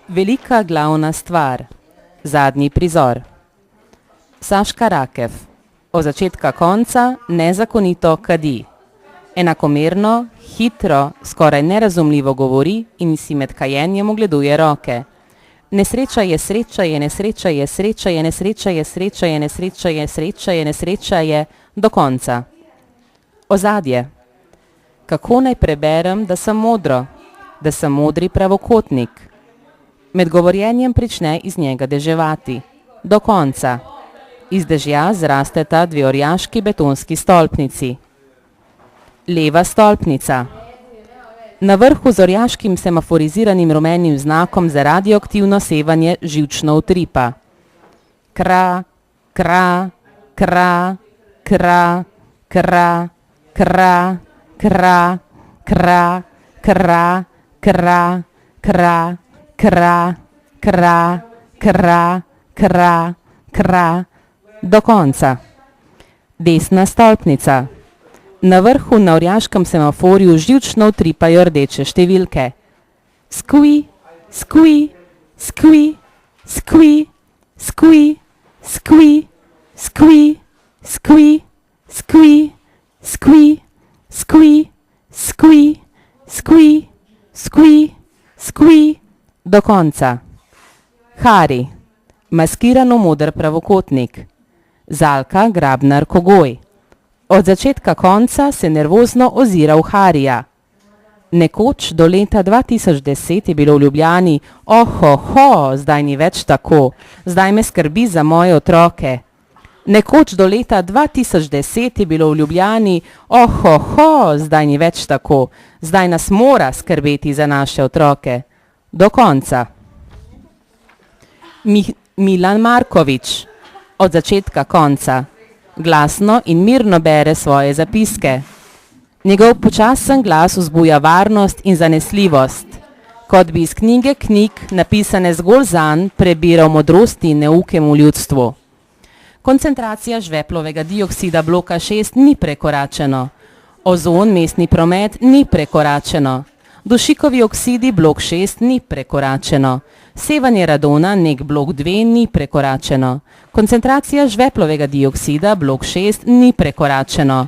Velika glavna stvar. Zadnji prizor. Saška Rakev. Od začetka konca nezakonito kadi. Enakomerno, hitro, skoraj nerazumljivo govori in si med kajenjem ogleduje roke. Nesreča je sreča je nesreča je sreča je nesreča je sreča je nesreča je sreča je nesreča je do konca. Ozadje. Kako naj preberem, da sem modro, da sem modri pravokotnik. Med govorjenjem prične iz njega deževati. Do konca. Iz dežja zrasteta dve orjaški betonski stolpnici. Leva stolpnica. Na vrhu z orjaškim semaforiziranim rumenim znakom za radioaktivno sevanje živčno utripa. Kra, kra, kra, kra, kra, kra, kra, kra, kra, kra, kra, kra, kra, kra, kra, kra, do konca. Desna stolpnica. Na vrhu na orjaškem semaforju živčno utripajo rdeče številke. Skui, skui, skui, skui, skui, skui, skui, skui, skui, skui, skui, skui, skui, skui, skui, do konca. Hari, maskirano moder pravokotnik. Zalka Grabnar Kogoj. Od začetka konca se nervozno ozira v Harija. Nekoč do leta 2010 je bilo v Ljubljani, zdaj ni več tako, zdaj me skrbi za moje otroke. Nekoč do leta 2010 je bilo v Ljubljani, zdaj ni več tako, zdaj nas mora skrbeti za naše otroke. Do konca. Milan Markovič. Od začetka konca. Glasno in mirno bere svoje zapiske. Njegov počasen glas vzbuja varnost in zanesljivost, kot bi iz knjige knjig, napisane zgolj zanj, prebiral modrosti in neuke v ljudstvu. Koncentracija žveplovega dioksida bloka 6 ni prekoračeno. Ozon, mestni promet ni prekoračeno. Dušikovi oksidi blok 6 ni prekoračeno. Sevanje radona nek blok 2 ni prekoračeno. Koncentracija žveplovega dioksida blok 6 ni prekoračeno.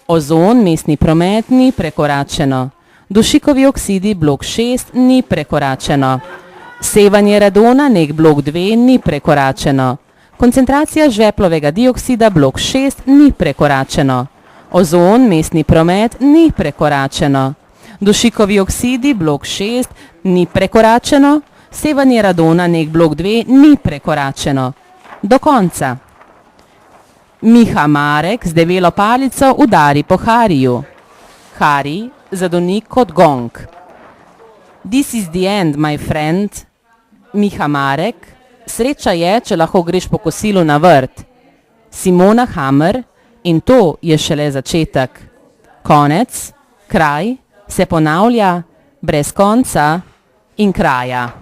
Ozon, mestni promet ni prekoračeno. Dušikovi oksidi blok 6 ni prekoračeno. Sevanje radona nek blok 2 ni prekoračeno. Koncentracija žveplovega dioksida blok 6 ni prekoračeno. Ozon, mestni promet ni prekoračeno. Dušikovi oksidi blok 6 ni prekoračeno. Sevanje radona nek blok 2 ni prekoračeno. Do konca. Miha Marek z debelo palico udari po Hariju. Hari zadoni kot gong. This is the end, my friend. Miha Marek. Sreča je, če lahko greš po kosilu na vrt. Simona Hammer. In to je šele začetek. Konec, kraj, se ponavlja, brez konca in kraja.